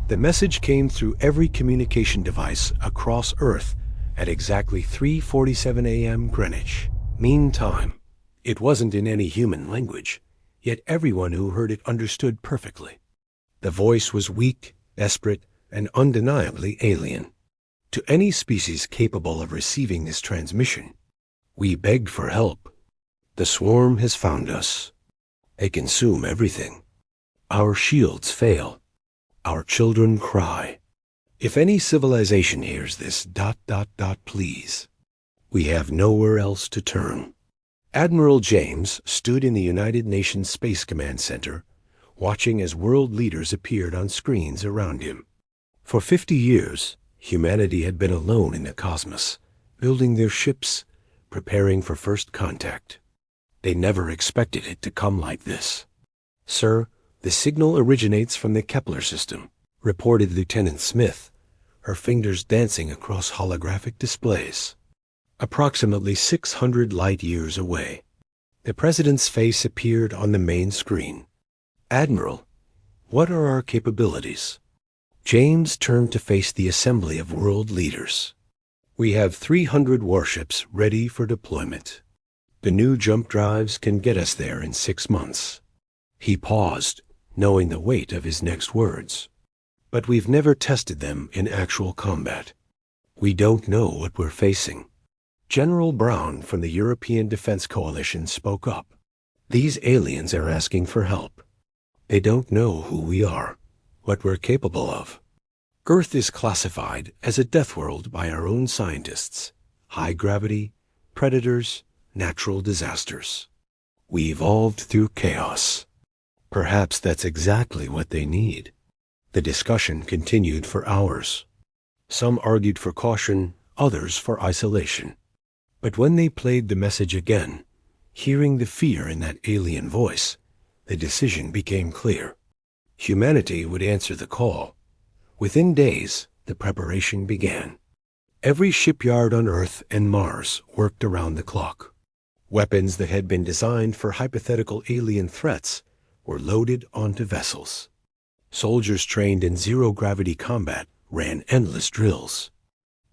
The message came through every communication device across Earth at exactly 3:47 a.m. Greenwich Mean Time. It wasn't in any human language, yet everyone who heard it understood perfectly. The voice was weak, desperate, and undeniably alien. To any species capable of receiving this transmission, we begged for help. The swarm has found us. They consume everything. Our shields fail. Our children cry. If any civilization hears this, please. We have nowhere else to turn. Admiral James stood in the United Nations Space Command Center, watching as world leaders appeared on screens around him. For 50 years, humanity had been alone in the cosmos, building their ships, preparing for first contact. They never expected it to come like this. "Sir, the signal originates from the Kepler system," reported Lieutenant Smith, her fingers dancing across holographic displays. Approximately 600 light-years away, the President's face appeared on the main screen. "Admiral, what are our capabilities?" James turned to face the assembly of world leaders. "We have 300 warships ready for deployment. The new jump drives can get us there in 6 months. He paused, knowing the weight of his next words. "But we've never tested them in actual combat. We don't know what we're facing." General Brown from the European Defense Coalition spoke up. "These aliens are asking for help. They don't know who we are, what we're capable of. Earth is classified as a death world by our own scientists. High gravity, predators, natural disasters. We evolved through chaos. Perhaps that's exactly what they need." The discussion continued for hours. Some argued for caution, others for isolation. But when they played the message again, hearing the fear in that alien voice, the decision became clear. Humanity would answer the call. Within days, the preparation began. Every shipyard on Earth and Mars worked around the clock. Weapons that had been designed for hypothetical alien threats were loaded onto vessels. Soldiers trained in zero-gravity combat ran endless drills.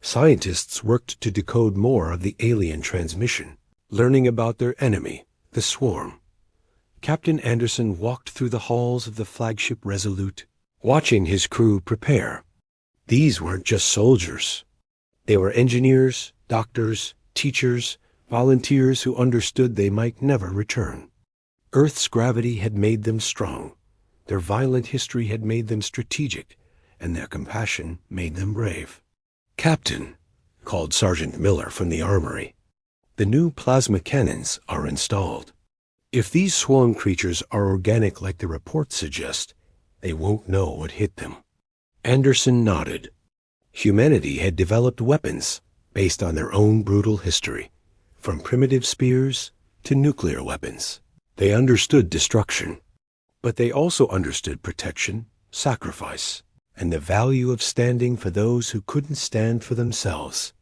Scientists worked to decode more of the alien transmission, learning about their enemy, the swarm. Captain Anderson walked through the halls of the flagship Resolute, watching his crew prepare. These weren't just soldiers. They were engineers, doctors, teachers, volunteers who understood they might never return. Earth's gravity had made them strong. Their violent history had made them strategic, and their compassion made them brave. "Captain," called Sergeant Miller from the armory, "the new plasma cannons are installed. If these swarm creatures are organic like the reports suggest, they won't know what hit them." Anderson nodded. Humanity had developed weapons based on their own brutal history, from primitive spears to nuclear weapons. They understood destruction, but they also understood protection, sacrifice, and the value of standing for those who couldn't stand for themselves.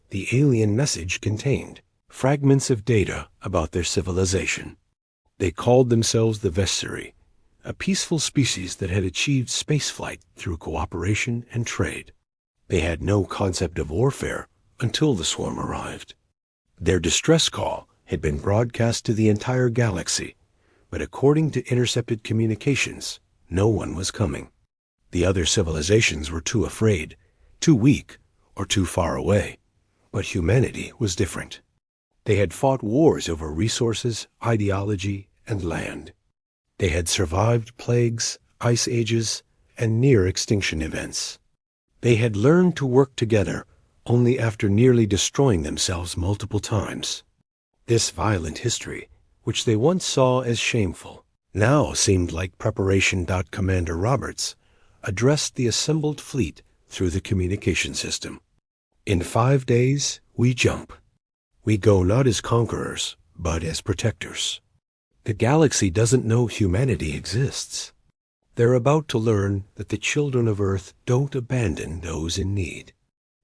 The alien message contained fragments of data about their civilization. They called themselves the Vesseri, a peaceful species that had achieved spaceflight through cooperation and trade. They had no concept of warfare until the swarm arrived. Their distress call had been broadcast to the entire galaxy, but according to intercepted communications, no one was coming. The other civilizations were too afraid, too weak, or too far away. But humanity was different. They had fought wars over resources, ideology, and land. They had survived plagues, ice ages, and near-extinction events. They had learned to work together only after nearly destroying themselves multiple times. This violent history, which they once saw as shameful, now seemed like preparation. Commander Roberts addressed the assembled fleet through the communication system. "In 5 days, we jump. We go not as conquerors, but as protectors. The galaxy doesn't know humanity exists. They're about to learn that the children of Earth don't abandon those in need."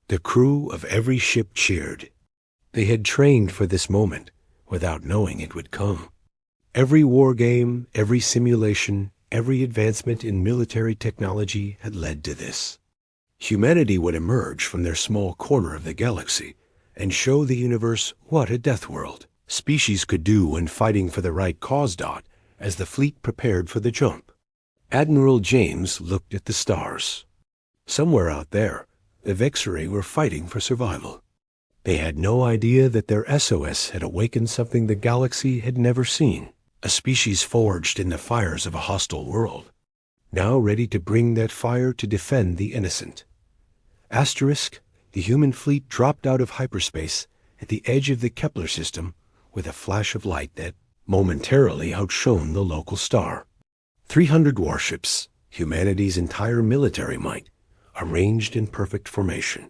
The crew of every ship cheered. They had trained for this moment without knowing it would come. Every war game, every simulation, Every advancement in military technology had led to this. Humanity would emerge from their small corner of the galaxy and show the universe what a death world species could do when fighting for the right cause. As the fleet prepared for the jump, Admiral James looked at the stars. Somewhere out there, the Vexeri were fighting for survival. They had no idea that their SOS had awakened something the galaxy had never seen, a species forged in the fires of a hostile world, now ready to bring that fire to defend the innocent. Asterisk, the human fleet dropped out of hyperspace at the edge of the Kepler system with a flash of light that momentarily outshone the local star. 300 warships, humanity's entire military might, arranged in perfect formation.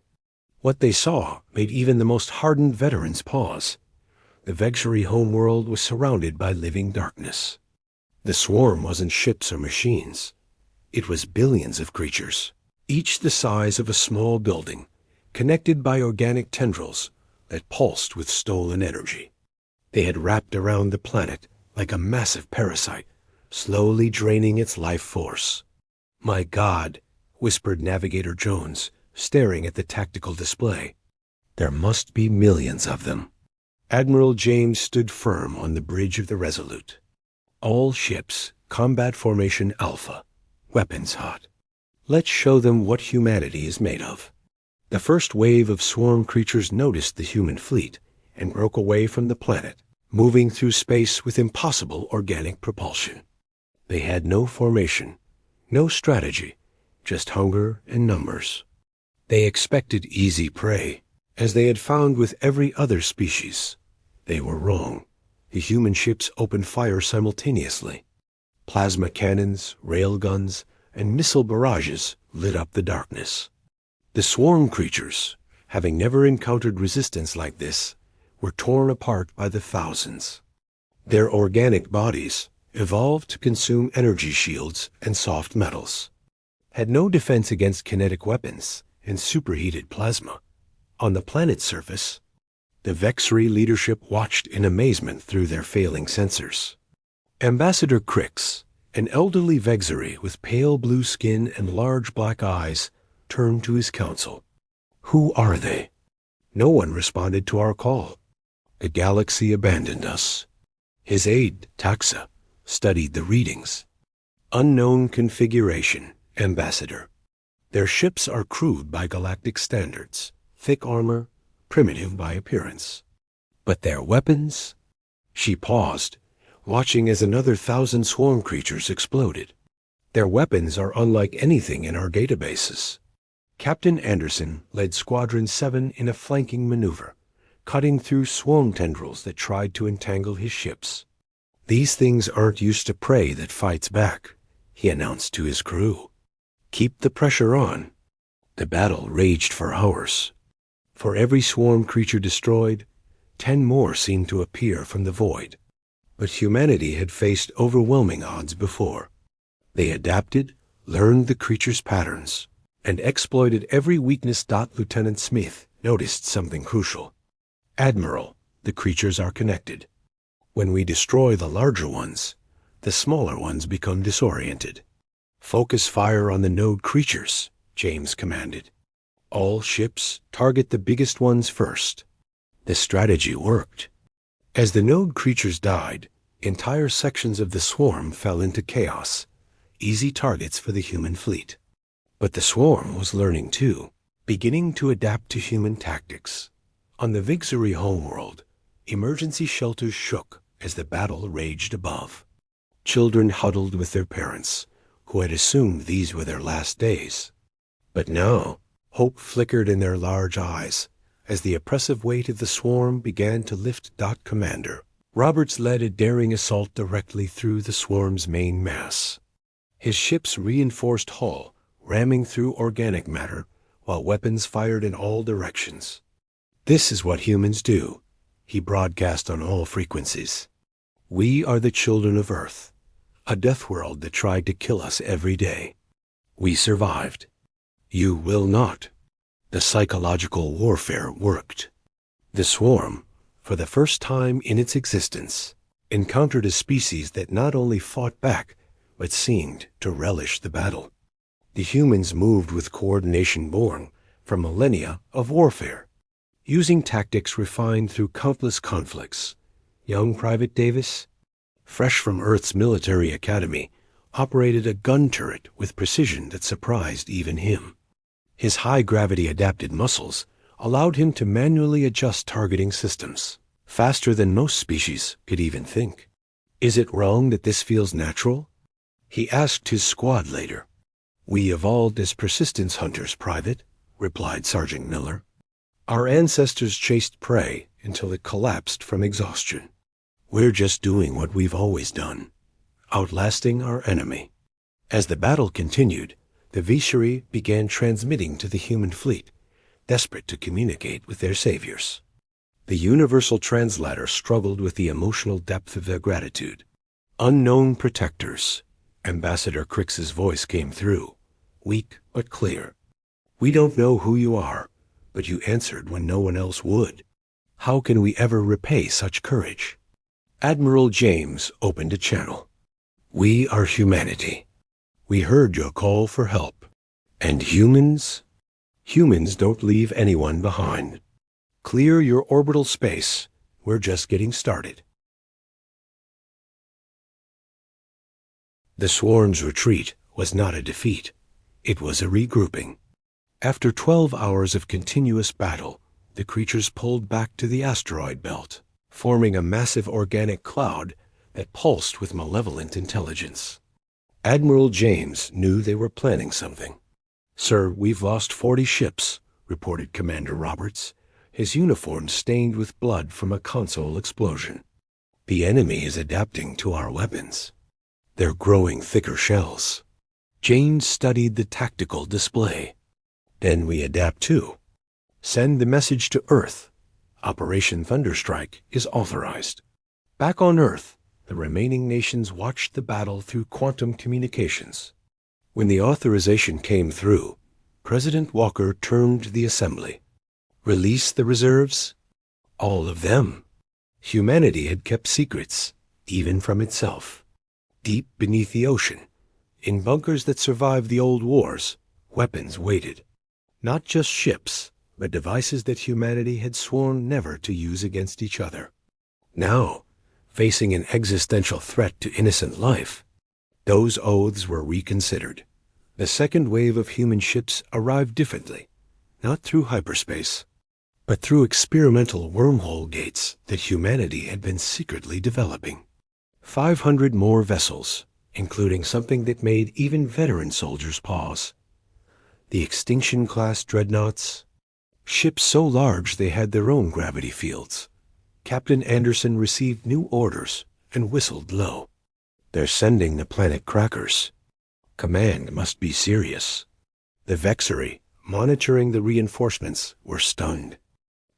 What they saw made even the most hardened veterans pause. The Vexeri homeworld was surrounded by living darkness. The swarm wasn't ships or machines. It was billions of creatures, each the size of a small building, connected by organic tendrils that pulsed with stolen energy. They had wrapped around the planet like a massive parasite, slowly draining its life force. "My God," whispered Navigator Jones, staring at the tactical display. "There must be millions of them." Admiral James stood firm on the bridge of the Resolute. "All ships, combat formation Alpha, weapons hot. Let's show them what humanity is made of." The first wave of swarm creatures noticed the human fleet and broke away from the planet, moving through space with impossible organic propulsion. They had no formation, no strategy, just hunger and numbers. They expected easy prey, as they had found with every other species. They were wrong. The human ships opened fire simultaneously. Plasma cannons, railguns, and missile barrages lit up the darkness. The swarm creatures, having never encountered resistance like this, were torn apart by the thousands. Their organic bodies, evolved to consume energy shields and soft metals, had no defense against kinetic weapons and superheated plasma. On the planet's surface, the Vexeri leadership watched in amazement through their failing sensors. Ambassador Crix, an elderly Vexeri with pale blue skin and large black eyes, turned to his council. "Who are they?" "No one responded to our call. The galaxy abandoned us." His aide, Taxa, studied the readings. "Unknown configuration, Ambassador. Their ships are crude by galactic standards, thick armor, primitive by appearance. But their weapons?" She paused, watching as another 1,000 swarm creatures exploded. "Their weapons are unlike anything in our databases." Captain Anderson led Squadron 7 in a flanking maneuver, cutting through swarm tendrils that tried to entangle his ships. "These things aren't used to prey that fights back," he announced to his crew. "Keep the pressure on." The battle raged for hours. For every swarm creature destroyed, 10 more seemed to appear from the void. But humanity had faced overwhelming odds before. They adapted, learned the creatures' patterns, and exploited every weakness. Lieutenant Smith noticed something crucial. "Admiral, the creatures are connected. When we destroy the larger ones, the smaller ones become disoriented. Focus fire on the node creatures," James commanded. "All ships target the biggest ones first." The strategy worked. As the node creatures died, entire sections of the swarm fell into chaos, easy targets for the human fleet. But the swarm was learning too, beginning to adapt to human tactics. On the Vexeri homeworld, emergency shelters shook as the battle raged above. Children huddled with their parents, who had assumed these were their last days. But now, hope flickered in their large eyes as the oppressive weight of the swarm began to lift. Commander Roberts led a daring assault directly through the swarm's main mass. His ship's reinforced hull ramming through organic matter while weapons fired in all directions. "This is what humans do," he broadcast on all frequencies. "We are the children of Earth, a death world that tried to kill us every day. We survived. You will not." The psychological warfare worked. The swarm, for the first time in its existence, encountered a species that not only fought back, but seemed to relish the battle. The humans moved with coordination born from millennia of warfare, using tactics refined through countless conflicts. Young Private Davis, fresh from Earth's military academy, operated a gun turret with precision that surprised even him. His high-gravity adapted muscles allowed him to manually adjust targeting systems, faster than most species could even think. "Is it wrong that this feels natural?" he asked his squad later. "We evolved as persistence hunters, Private," replied Sergeant Miller. "Our ancestors chased prey until it collapsed from exhaustion. We're just doing what we've always done, outlasting our enemy." As the battle continued, the Vichery began transmitting to the human fleet, desperate to communicate with their saviors. The universal translator struggled with the emotional depth of their gratitude. "Unknown protectors," Ambassador Crix's voice came through, weak but clear. "We don't know who you are, but you answered when no one else would. How can we ever repay such courage?" Admiral James opened a channel. "We are humanity. We heard your call for help. And humans? Humans don't leave anyone behind. Clear your orbital space. We're just getting started." The swarm's retreat was not a defeat. It was a regrouping. After 12 hours of continuous battle, the creatures pulled back to the asteroid belt, forming a massive organic cloud that pulsed with malevolent intelligence. Admiral James knew they were planning something. "Sir, we've lost 40 ships," reported Commander Roberts, his uniform stained with blood from a console explosion. "The enemy is adapting to our weapons. They're growing thicker shells." James studied the tactical display. "Then we adapt too. Send the message to Earth. Operation Thunderstrike is authorized." Back on Earth, the remaining nations watched the battle through quantum communications. When the authorization came through, President Walker turned to the assembly. "Release the reserves?" All of them. Humanity had kept secrets, even from itself. Deep beneath the ocean, in bunkers that survived the old wars, weapons waited. Not just ships, but devices that humanity had sworn never to use against each other. Now, facing an existential threat to innocent life, those oaths were reconsidered. The second wave of human ships arrived differently, not through hyperspace, but through experimental wormhole gates that humanity had been secretly developing. 500 more vessels, including something that made even veteran soldiers pause. The Extinction-class dreadnoughts, ships so large they had their own gravity fields. Captain Anderson received new orders and whistled low. "They're sending the planet crackers. Command must be serious." The Vexery, monitoring the reinforcements, were stunned.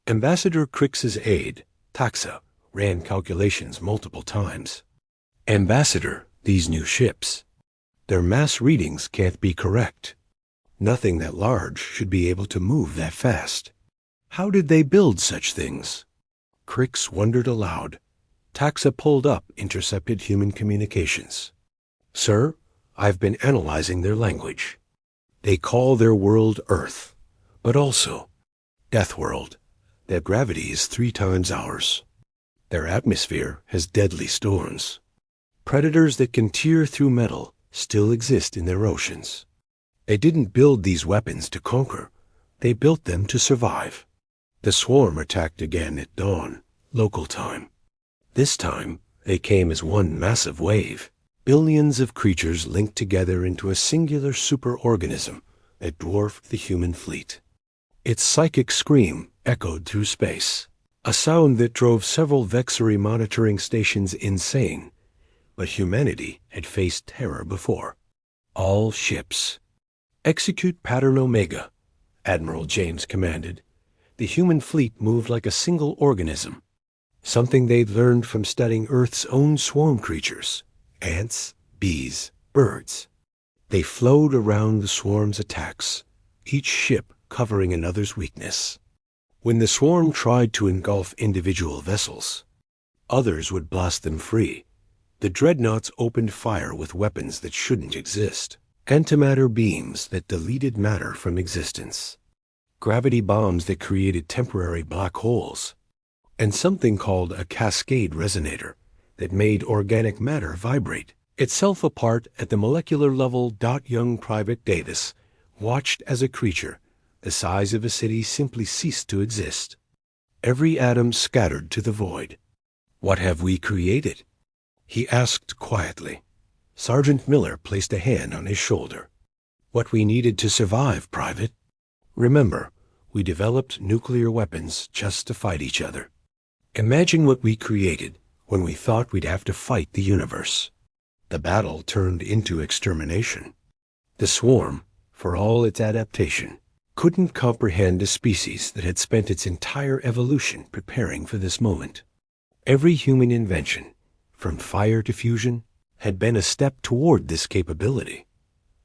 Ambassador Crix's aide, Taxa, ran calculations multiple times. "Ambassador, these new ships, their mass readings can't be correct. Nothing that large should be able to move that fast. How did they build such things?" Crix wondered aloud. Taxa pulled up intercepted human communications. "Sir, I've been analyzing their language. They call their world Earth, but also Deathworld. Their gravity is 3 times ours. Their atmosphere has deadly storms. Predators that can tear through metal still exist in their oceans. They didn't build these weapons to conquer. They built them to survive." The swarm attacked again at dawn, local time. This time, they came as one massive wave. Billions of creatures linked together into a singular superorganism that dwarfed the human fleet. Its psychic scream echoed through space, a sound that drove several Vexery monitoring stations insane. But humanity had faced terror before. "All ships, execute Pattern Omega," Admiral James commanded. The human fleet moved like a single organism, something they'd learned from studying Earth's own swarm creatures, ants, bees, birds. They flowed around the swarm's attacks, each ship covering another's weakness. When the swarm tried to engulf individual vessels, others would blast them free, The dreadnoughts opened fire with weapons that shouldn't exist. Antimatter beams that deleted matter from existence. Gravity bombs that created temporary black holes. And something called a cascade resonator that made organic matter vibrate itself apart at the molecular level. Young Private Davis watched as a creature the size of a city simply ceased to exist. Every atom scattered to the void. "What have we created?" he asked quietly. Sergeant Miller placed a hand on his shoulder. "What we needed to survive, Private. Remember, we developed nuclear weapons just to fight each other. Imagine what we created when we thought we'd have to fight the universe. The battle turned into extermination. The swarm, for all its adaptation, couldn't comprehend a species that had spent its entire evolution preparing for this moment. Every human invention, from fire to fusion, had been a step toward this capability.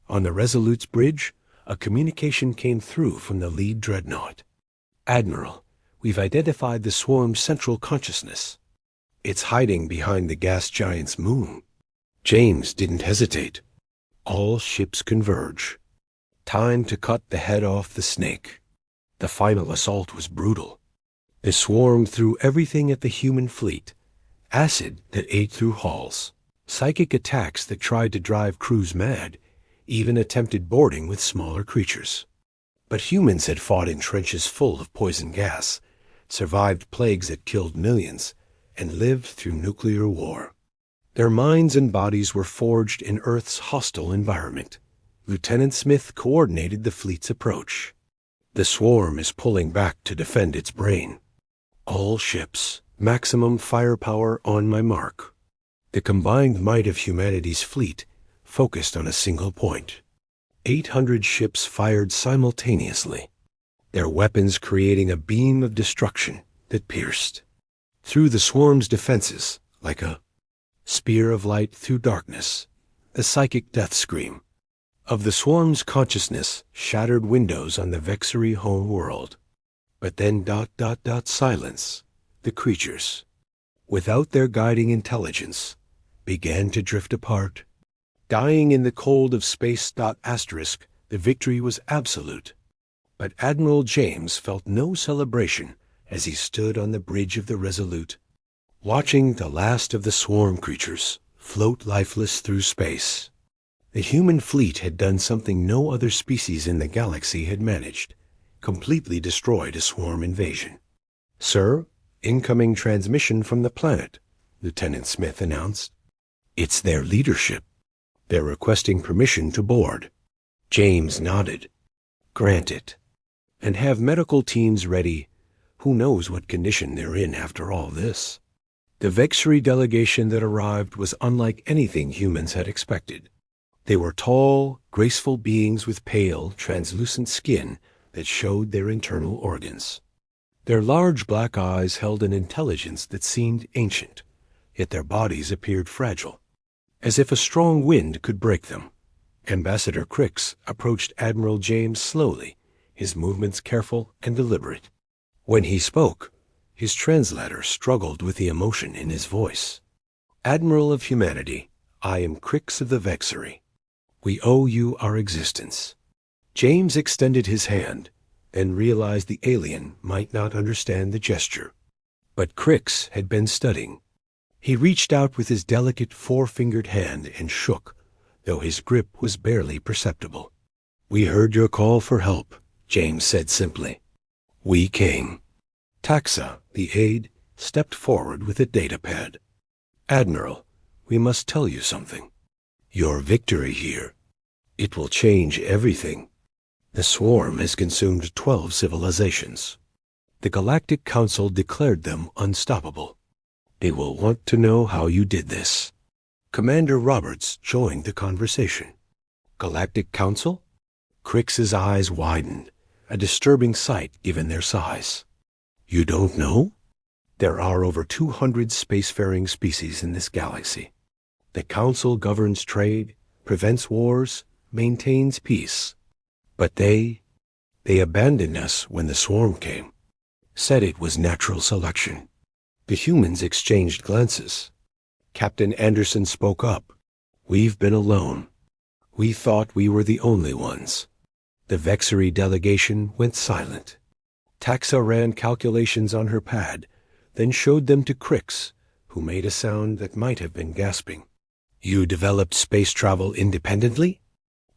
On the Resolute's bridge, a communication came through from the lead dreadnought. "Admiral, we've identified the swarm's central consciousness. It's hiding behind the gas giant's moon." James didn't hesitate. All ships converge. Time to cut the head off the snake. The final assault was brutal. The swarm threw everything at the human fleet. Acid that ate through hulls. Psychic attacks that tried to drive crews mad. Even attempted boarding with smaller creatures. But humans had fought in trenches full of poison gas, survived plagues that killed millions, and lived through nuclear war. Their minds and bodies were forged in Earth's hostile environment. Lieutenant Smith coordinated the fleet's approach. "The swarm is pulling back to defend its brain. All ships, maximum firepower on my mark." The combined might of humanity's fleet focused on a single point. 800 ships fired simultaneously, their weapons creating a beam of destruction that pierced through the swarm's defenses like a spear of light through darkness. The psychic death scream of the swarm's consciousness shattered windows on the Vexery home world. But then silence. The creatures, without their guiding intelligence, began to drift apart. Dying in the cold of space. The victory was absolute. But Admiral James felt no celebration as he stood on the bridge of the Resolute, watching the last of the swarm creatures float lifeless through space. The human fleet had done something no other species in the galaxy had managed, completely destroyed a swarm invasion. "Sir, incoming transmission from the planet," Lieutenant Smith announced. "It's their leadership. They're requesting permission to board." James nodded. "Grant it. And have medical teams ready. Who knows what condition they're in after all this." The Vexery delegation that arrived was unlike anything humans had expected. They were tall, graceful beings with pale, translucent skin that showed their internal organs. Their large black eyes held an intelligence that seemed ancient, yet their bodies appeared fragile, as if a strong wind could break them. Ambassador Crix approached Admiral James slowly, his movements careful and deliberate. When he spoke, his translator struggled with the emotion in his voice. "Admiral of humanity, I am Crix of the Vexery. We owe you our existence." James extended his hand, then realized the alien might not understand the gesture. But Crix had been studying. He reached out with his delicate four-fingered hand and shook, though his grip was barely perceptible. "We heard your call for help," James said simply. "We came." Taxa, the aide, stepped forward with a datapad. "Admiral, we must tell you something. Your victory here, it will change everything. The swarm has consumed 12 civilizations. The Galactic Council declared them unstoppable. They will want to know how you did this." Commander Roberts joined the conversation. "Galactic Council?" Crix's eyes widened, a disturbing sight given their size. "You don't know? There are over 200 spacefaring species in this galaxy. The Council governs trade, prevents wars, maintains peace. But they abandoned us when the swarm came. Said it was natural selection." The humans exchanged glances. Captain Anderson spoke up. "We've been alone. We thought we were the only ones." The Vexery delegation went silent. Taxa ran calculations on her pad, then showed them to Crix, who made a sound that might have been gasping. "You developed space travel independently?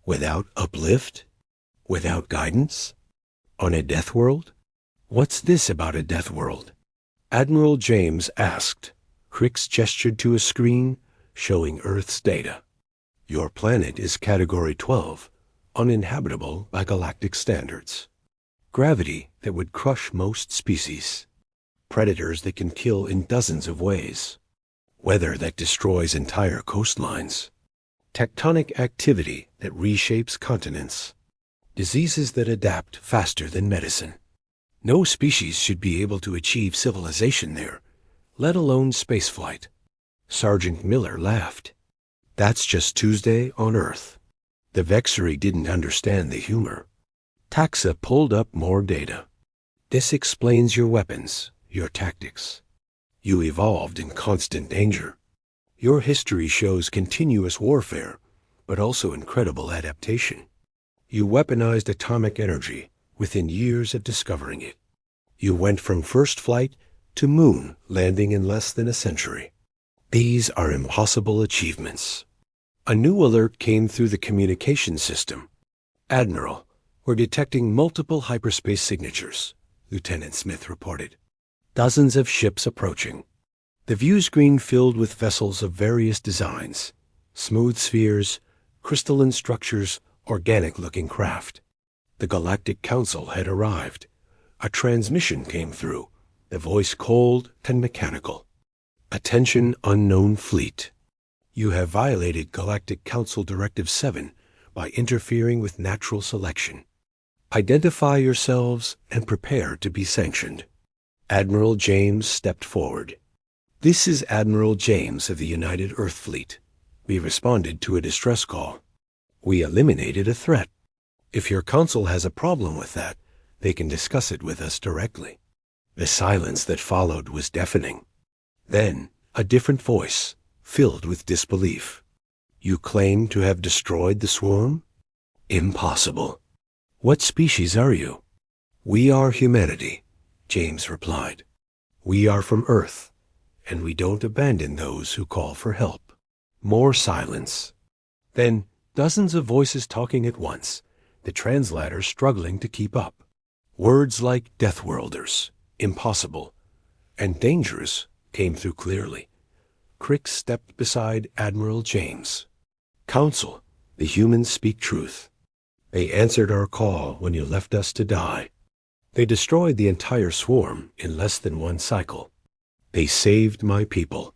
Without uplift? Without guidance? On a death world? What's this about a death world?" Admiral James asked. Crix gestured to a screen showing Earth's data. "Your planet is Category 12, uninhabitable by galactic standards. Gravity that would crush most species. Predators that can kill in dozens of ways. Weather that destroys entire coastlines. Tectonic activity that reshapes continents. Diseases that adapt faster than medicine. No species should be able to achieve civilization there, let alone spaceflight." Sergeant Miller laughed. "That's just Tuesday on Earth." The Vexery didn't understand the humor. Taxa pulled up more data. "This explains your weapons, your tactics. You evolved in constant danger. Your history shows continuous warfare, but also incredible adaptation. You weaponized atomic energy within years of discovering it. You went from first flight to moon landing in less than a century. These are impossible achievements." A new alert came through the communication system. "Admiral, we're detecting multiple hyperspace signatures," Lieutenant Smith reported. "Dozens of ships approaching. The view screen filled with vessels of various designs, smooth spheres, crystalline structures, organic-looking craft. The Galactic Council had arrived. A transmission came through, the voice cold and mechanical. "Attention, unknown fleet. You have violated Galactic Council Directive 7 by interfering with natural selection. Identify yourselves and prepare to be sanctioned." Admiral James stepped forward. "This is Admiral James of the United Earth Fleet. We responded to a distress call. We eliminated a threat. If your council has a problem with that, they can discuss it with us directly." The silence that followed was deafening. Then, a different voice, filled with disbelief. "You claim to have destroyed the swarm? Impossible. What species are you?" "We are humanity," James replied. "We are from Earth, and we don't abandon those who call for help." More silence. Then dozens of voices talking at once, the translators struggling to keep up. Words like Deathworlders, impossible, and dangerous came through clearly. Crix stepped beside Admiral James. "Council, the humans speak truth. They answered our call when you left us to die. They destroyed the entire swarm in less than one cycle. They saved my people."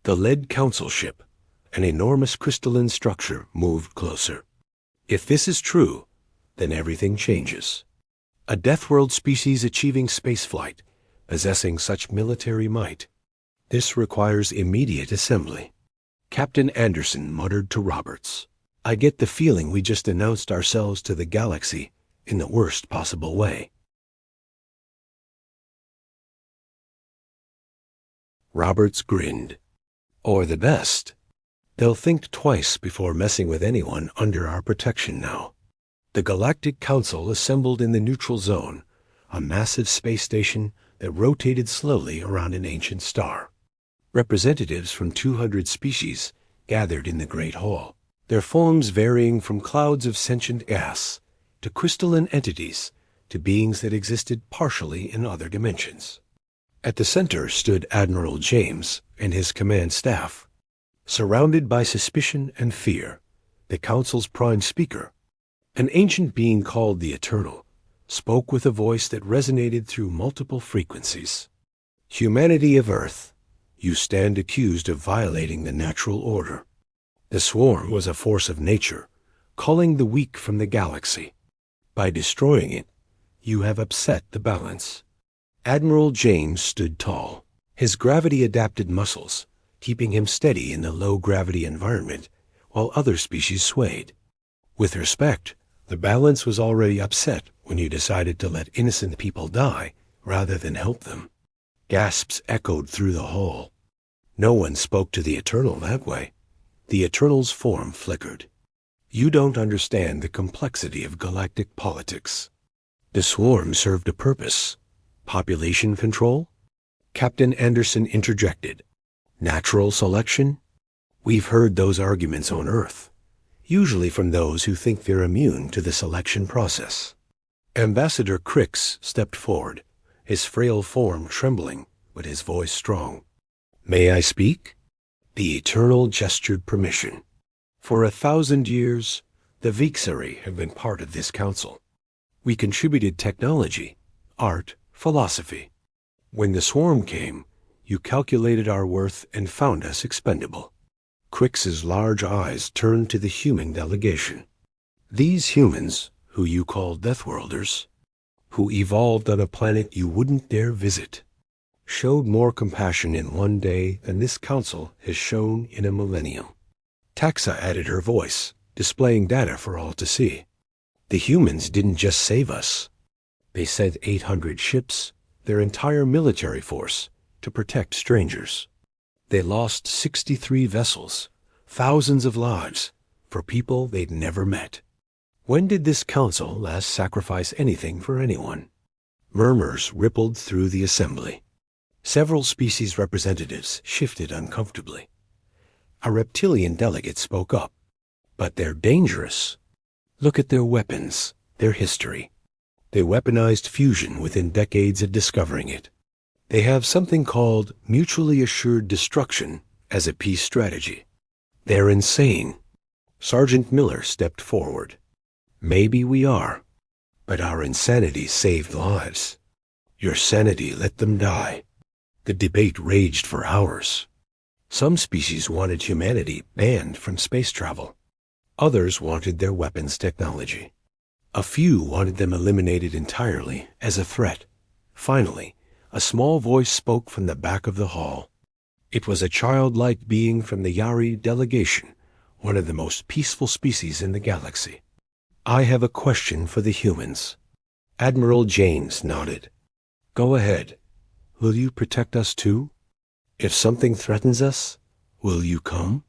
The lead council ship, an enormous crystalline structure, moved closer. "If this is true, then everything changes. A Deathworld species achieving spaceflight, possessing such military might. This requires immediate assembly." Captain Anderson muttered to Roberts, "I get the feeling we just announced ourselves to the galaxy in the worst possible way." Roberts grinned. "Or the best. They'll think twice before messing with anyone under our protection now." The Galactic Council assembled in the neutral zone, a massive space station that rotated slowly around an ancient star. Representatives from 200 species gathered in the Great Hall, their forms varying from clouds of sentient gas to crystalline entities to beings that existed partially in other dimensions. At the center stood Admiral James and his command staff. Surrounded by suspicion and fear, the Council's prime speaker, an ancient being called the Eternal, spoke with a voice that resonated through multiple frequencies. "Humanity of Earth, you stand accused of violating the natural order. The swarm was a force of nature, calling the weak from the galaxy. By destroying it, you have upset the balance." Admiral James stood tall, his gravity-adapted muscles keeping him steady in the low-gravity environment while other species swayed. With respect, the balance was already upset when you decided to let innocent people die rather than help them. Gasps echoed through the hall. No one spoke to the Eternal that way. The Eternal's form flickered. You don't understand the complexity of galactic politics. The swarm served a purpose. Population control? Captain Anderson interjected. Natural selection? We've heard those arguments on Earth, usually from those who think they're immune to the selection process. Ambassador Crix stepped forward, his frail form trembling, but his voice strong. May I speak? The Eternal gestured permission. For 1,000 years, the Vixari have been part of this council. We contributed technology, art, philosophy. When the swarm came, you calculated our worth and found us expendable. Crix's large eyes turned to the human delegation. These humans, who you call Deathworlders, who evolved on a planet you wouldn't dare visit, showed more compassion in one day than this council has shown in a millennium. Taxa added her voice, displaying data for all to see. The humans didn't just save us. They sent 800 ships, their entire military force, to protect strangers. They lost 63 vessels, thousands of lives, for people they'd never met. When did this council last sacrifice anything for anyone? Murmurs rippled through the assembly. Several species representatives shifted uncomfortably. A reptilian delegate spoke up. But they're dangerous. Look at their weapons, their history. They weaponized fusion within decades of discovering it. They have something called mutually assured destruction as a peace strategy. They're insane. Sergeant Miller stepped forward. Maybe we are, but our insanity saved lives. Your sanity let them die. The debate raged for hours. Some species wanted humanity banned from space travel. Others wanted their weapons technology. A few wanted them eliminated entirely as a threat. Finally, a small voice spoke from the back of the hall. It was a childlike being from the Yari delegation, one of the most peaceful species in the galaxy. I have a question for the humans. Admiral James nodded. Go ahead. Will you protect us too? If something threatens us, will you come?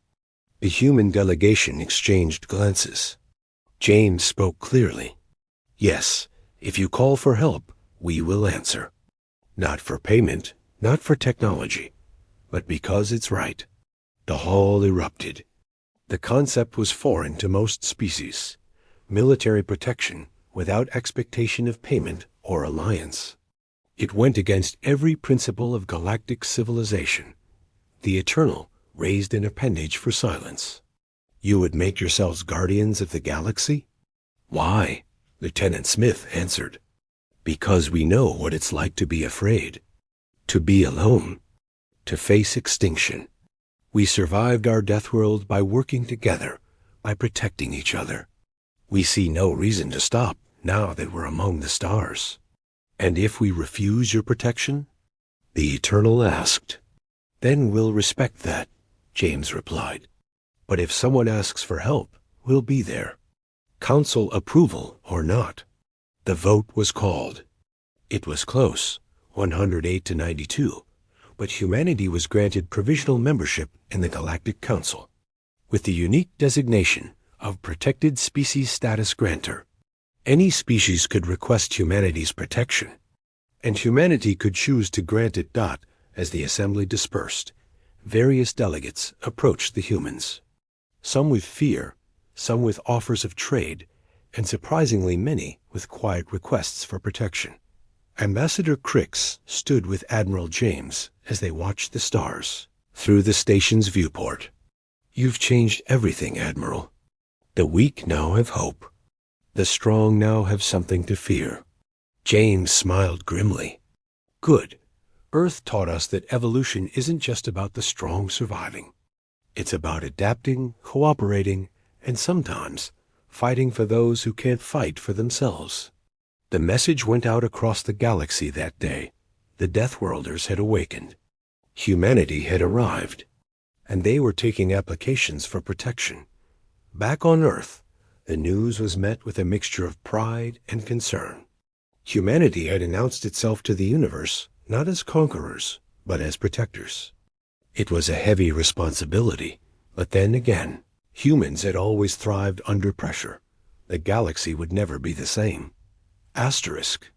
The human delegation exchanged glances. James spoke clearly. Yes, if you call for help, we will answer. Not for payment, not for technology, but because it's right. The hall erupted. The concept was foreign to most species. Military protection without expectation of payment or alliance. It went against every principle of galactic civilization. The Eternal raised an appendage for silence. You would make yourselves guardians of the galaxy? Why? Lieutenant Smith answered. Because we know what it's like to be afraid. To be alone. To face extinction. We survived our death world by working together, by protecting each other. We see no reason to stop now that we're among the stars. And if we refuse your protection? The Eternal asked. Then we'll respect that, James replied. But if someone asks for help, we'll be there. Council approval or not. The vote was called. It was close, 108 to 92, but humanity was granted provisional membership in the Galactic Council, with the unique designation of Protected Species Status Grantor. Any species could request humanity's protection, and humanity could choose to grant it. As the assembly dispersed, various delegates approached the humans. Some with fear, some with offers of trade, and surprisingly many with quiet requests for protection. Ambassador Crix stood with Admiral James as they watched the stars through the station's viewport. You've changed everything, Admiral. The weak now have hope. The strong now have something to fear. James smiled grimly. Good. Earth taught us that evolution isn't just about the strong surviving. It's about adapting, cooperating, and sometimes fighting for those who can't fight for themselves. The message went out across the galaxy that day. The Deathworlders had awakened. Humanity had arrived, and they were taking applications for protection. Back on Earth, the news was met with a mixture of pride and concern. Humanity had announced itself to the universe not as conquerors, but as protectors. It was a heavy responsibility, but then again, humans had always thrived under pressure. The galaxy would never be the same. Asterisk.